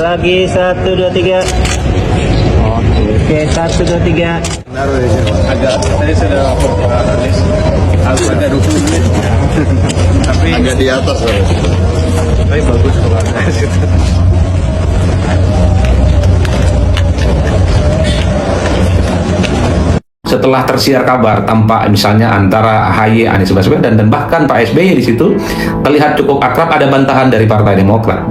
lagi, 1, 2, 3. Oke, 1, 2, 3. Naruh di sini, Pak. Agak, saya sudah lapor ke Anies, harus ada 20 menit. Tapi agak di atas, Pak. tapi bagus kalau ada di situ. Setelah tersiar kabar tampak misalnya antara AHY, Anies Baswedan dan bahkan Pak SBY di situ terlihat cukup akrab, ada bantahan dari Partai Demokrat.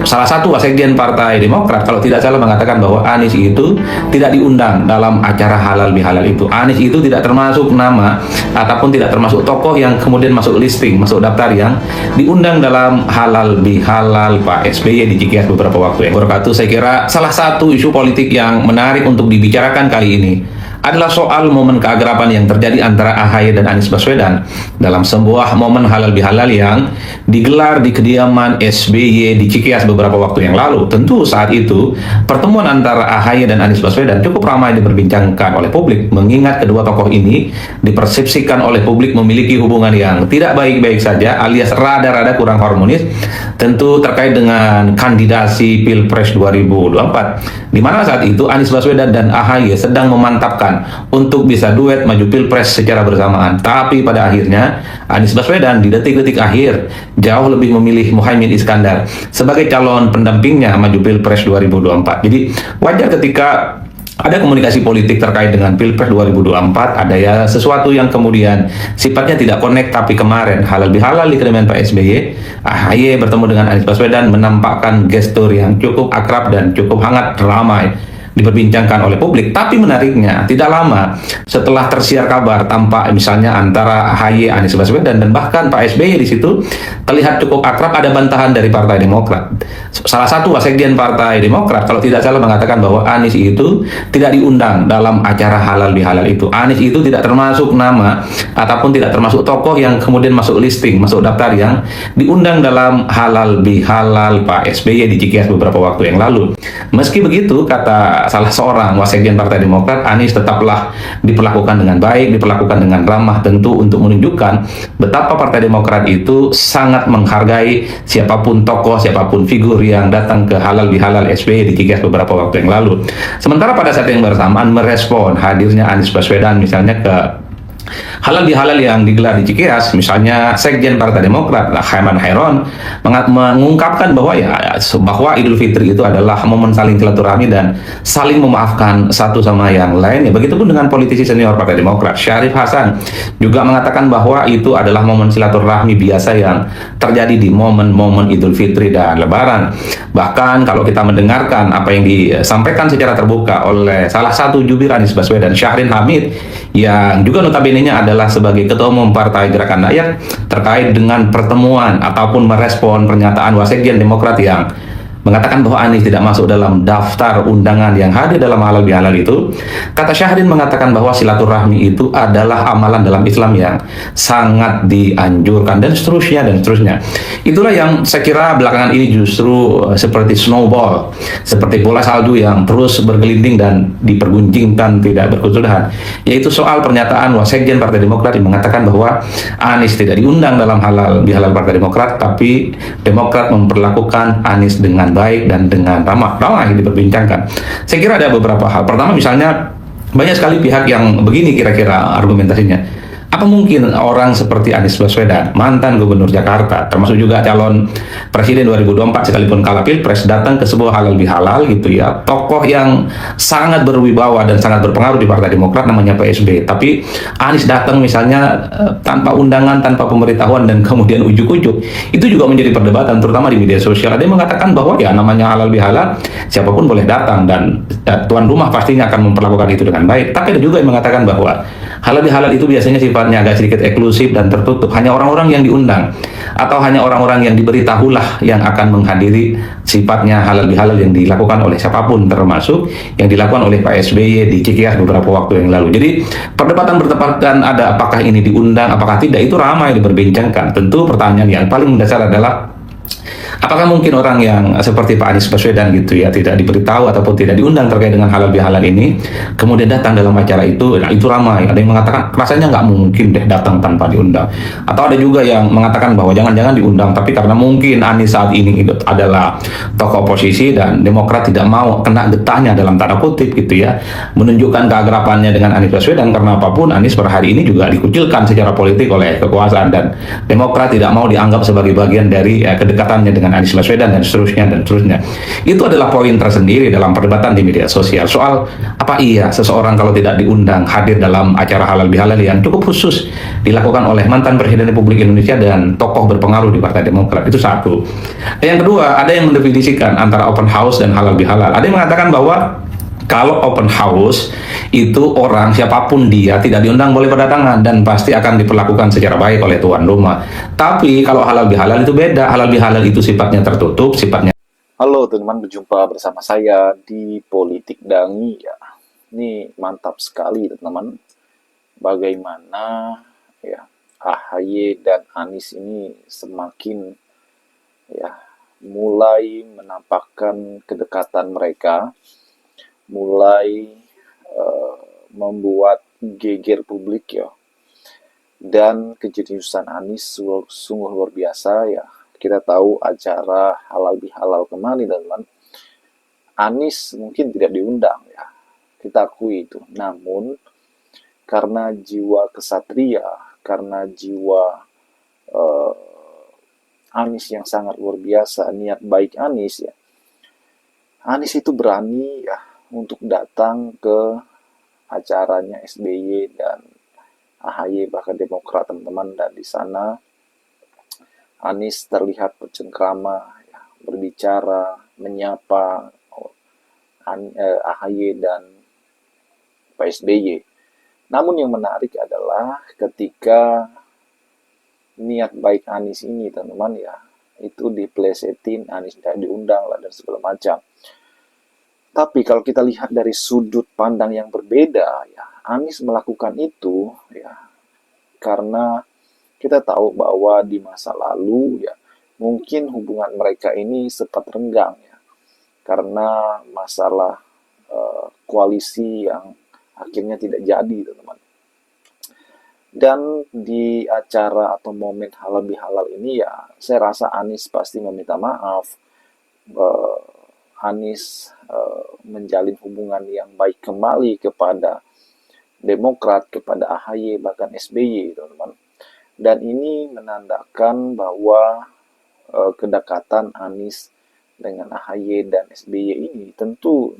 Salah satu wasekjen Partai Demokrat kalau tidak salah mengatakan bahwa Anies itu tidak diundang dalam acara halal bihalal itu. Anies itu tidak termasuk nama ataupun tidak termasuk tokoh yang kemudian masuk listing, masuk daftar yang diundang dalam halal bihalal Pak SBY di Cikeas beberapa waktu yang berkatu. Saya kira salah satu isu politik yang menarik untuk dibicarakan kali ini adalah soal momen keagraban yang terjadi antara AHY dan Anies Baswedan dalam sebuah momen halal bihalal yang digelar di kediaman SBY di Cikeas beberapa waktu yang lalu. Tentu saat itu pertemuan antara AHY dan Anies Baswedan cukup ramai diperbincangkan oleh publik, mengingat kedua tokoh ini dipersepsikan oleh publik memiliki hubungan yang tidak baik-baik saja alias rada-rada kurang harmonis, tentu terkait dengan kandidasi Pilpres 2024 di mana saat itu Anies Baswedan dan AHY sedang memantapkan untuk bisa duet maju Pilpres secara bersamaan. Tapi pada akhirnya Anies Baswedan di detik-detik akhir jauh lebih memilih Muhaimin Iskandar sebagai calon pendampingnya maju Pilpres 2024. Jadi wajar ketika ada komunikasi politik terkait dengan Pilpres 2024, ada ya sesuatu yang kemudian sifatnya tidak connect. Tapi kemarin halal bihalal di kediaman Pak SBY, AHY bertemu dengan Anies Baswedan menampakkan gestur yang cukup akrab dan cukup hangat, ramai diperbincangkan oleh publik. Tapi menariknya tidak lama setelah tersiar kabar tampak misalnya antara AHY, Anies Baswedan dan bahkan Pak SBY di situ terlihat cukup akrab, ada bantahan dari Partai Demokrat. Salah satu wasekjen Partai Demokrat kalau tidak salah mengatakan bahwa Anies itu tidak diundang dalam acara halal bihalal itu. Anies itu tidak termasuk nama ataupun tidak termasuk tokoh yang kemudian masuk listing, masuk daftar yang diundang dalam halal bihalal Pak SBY di Cikeas beberapa waktu yang lalu. Meski begitu, kata salah seorang wasekjen Partai Demokrat, Anies tetaplah diperlakukan dengan baik, diperlakukan dengan ramah, tentu untuk menunjukkan betapa Partai Demokrat itu sangat menghargai siapapun tokoh, siapapun figur yang datang ke halal bihalal SBY di Cikeas beberapa waktu yang lalu. Sementara pada saat yang bersamaan merespon hadirnya Anies Baswedan misalnya ke halal bihalal yang digelar di Cikeas, misalnya Sekjen Partai Demokrat Haiman Hairon mengungkapkan bahwa bahwa Idul Fitri itu adalah momen saling silaturahmi dan saling memaafkan satu sama yang lain. Begitupun dengan politisi senior Partai Demokrat Syarif Hasan juga mengatakan bahwa itu adalah momen silaturahmi biasa yang terjadi di momen-momen Idul Fitri dan Lebaran. Bahkan kalau kita mendengarkan apa yang disampaikan secara terbuka oleh salah satu jubir Anies Baswedan, Syahrin Hamid, yang juga notabene-nya adalah sebagai Ketua Umum Partai Gerakan Rakyat, terkait dengan pertemuan ataupun merespon pernyataan wasekjen Demokrat yang mengatakan bahwa Anies tidak masuk dalam daftar undangan yang hadir dalam halal bihalal itu. Kata Syahrin mengatakan bahwa silaturahmi itu adalah amalan dalam Islam yang sangat dianjurkan dan seterusnya dan seterusnya. Itulah yang saya kira belakangan ini justru seperti snowball, seperti bola salju yang terus bergelinding dan diperguncingkan tidak berkesudahan, yaitu soal pernyataan wasekjen Partai Demokrat yang mengatakan bahwa Anies tidak diundang dalam halal bihalal Partai Demokrat, tapi Demokrat memperlakukan Anies dengan baik dan dengan ramah diperbincangkan. Saya kira ada beberapa hal. Pertama, misalnya banyak sekali pihak yang begini kira-kira argumentasinya. Apa mungkin orang seperti Anies Baswedan, mantan gubernur Jakarta, termasuk juga calon presiden 2024 sekalipun kalah Pilpres, datang ke sebuah halal bihalal gitu ya, tokoh yang sangat berwibawa dan sangat berpengaruh di Partai Demokrat namanya PSB, tapi Anies datang misalnya tanpa undangan, tanpa pemberitahuan, dan kemudian ujuk-ujuk. Itu juga menjadi perdebatan terutama di media sosial. Ada yang mengatakan bahwa ya namanya halal bihalal, siapapun boleh datang dan tuan rumah pastinya akan memperlakukan itu dengan baik. Tapi ada juga yang mengatakan bahwa halal bihalal itu biasanya sifatnya agak sedikit eksklusif dan tertutup, hanya orang-orang yang diundang atau hanya orang-orang yang diberitahulah yang akan menghadiri. Sifatnya halal bihalal yang dilakukan oleh siapapun, termasuk yang dilakukan oleh Pak SBY di Cikeas beberapa waktu yang lalu. Jadi perdebatan bertepatan ada apakah ini diundang, apakah tidak, itu ramai diperbincangkan. Tentu pertanyaan yang paling mendasar adalah Apakah mungkin orang yang seperti Pak Anies Baswedan gitu ya, tidak diberitahu ataupun tidak diundang terkait dengan halal bihalal ini, kemudian datang dalam acara itu, nah itu ramai. Ada yang mengatakan rasanya nggak mungkin deh datang tanpa diundang. Atau ada juga yang mengatakan bahwa jangan-jangan diundang, tapi karena mungkin Anies saat ini itu adalah tokoh oposisi dan Demokrat tidak mau kena getahnya dalam tanda kutip gitu ya, menunjukkan keakrabannya dengan Anies Baswedan, karena apapun Anies per hari ini juga dikucilkan secara politik oleh kekuasaan dan Demokrat tidak mau dianggap sebagai bagian dari kedekatannya dengan Anies Baswedan dan seterusnya dan seterusnya. Itu adalah poin tersendiri dalam perdebatan di media sosial soal apa iya seseorang kalau tidak diundang hadir dalam acara halal bihalal yang cukup khusus dilakukan oleh mantan Presiden Republik Indonesia dan tokoh berpengaruh di Partai Demokrat. Itu satu. Yang kedua, ada yang mendefinisikan antara open house dan halal bihalal. Ada yang mengatakan bahwa kalau open house itu orang siapapun dia tidak diundang boleh berdatangan dan pasti akan diperlakukan secara baik oleh tuan rumah. Tapi kalau halal bihalal itu beda. Halal bihalal itu sifatnya tertutup, sifatnya. Halo teman-teman, berjumpa bersama saya di Politik Dangi ya. Ini mantap sekali teman-teman. Bagaimana ya AHY dan Anies ini semakin ya mulai menampakkan kedekatan mereka, mulai membuat geger publik ya. Dan kejeniusan Anies sungguh luar biasa ya. Kita tahu acara halal bihalal kemarin teman-teman, Anies mungkin tidak diundang ya, kita akui itu. Namun karena jiwa kesatria, karena jiwa Anies yang sangat luar biasa, niat baik Anies ya, Anies itu berani ya untuk datang ke acaranya SBY dan AHY bahkan Demokrat teman-teman, dan di sana Anies terlihat bercengkrama, ya, berbicara, menyapa AHY dan Pak SBY. Namun yang menarik adalah ketika niat baik Anies ini, teman-teman ya, itu diplesetin, Anies tidak diundang lah dan segala macam. Tapi kalau kita lihat dari sudut pandang yang berbeda, ya, Anies melakukan itu ya karena kita tahu bahwa di masa lalu ya mungkin hubungan mereka ini sempat renggang ya karena masalah koalisi yang akhirnya tidak jadi teman-teman. Dan di acara atau momen halal bihalal ini ya saya rasa Anies pasti meminta maaf. Anies menjalin hubungan yang baik kembali kepada Demokrat, kepada AHY bahkan SBY teman-teman. Dan ini menandakan bahwa kedekatan Anies dengan AHY dan SBY ini tentu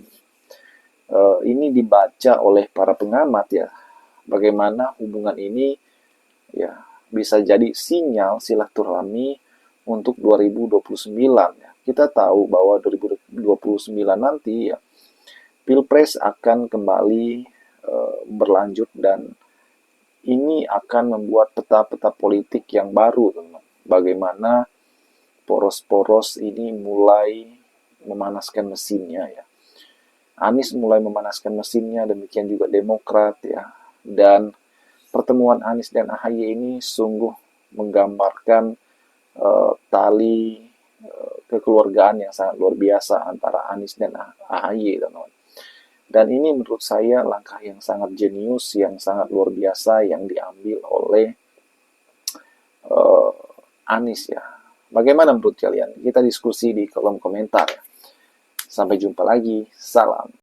ini dibaca oleh para pengamat ya. Bagaimana hubungan ini ya bisa jadi sinyal silaturahmi untuk 2029 ya. Kita tahu bahwa 2029 nanti ya Pilpres akan kembali berlanjut dan ini akan membuat peta-peta politik yang baru, teman-teman. Bagaimana poros-poros ini mulai memanaskan mesinnya ya. Anies mulai memanaskan mesinnya, demikian juga Demokrat ya. Dan pertemuan Anies dan AHY ini sungguh menggambarkan tali kekeluargaan yang sangat luar biasa antara Anies dan AHY, teman-teman. Dan ini menurut saya langkah yang sangat jenius, yang sangat luar biasa yang diambil oleh Anies ya. Bagaimana menurut kalian? Kita diskusi di kolom komentar. Sampai jumpa lagi. Salam.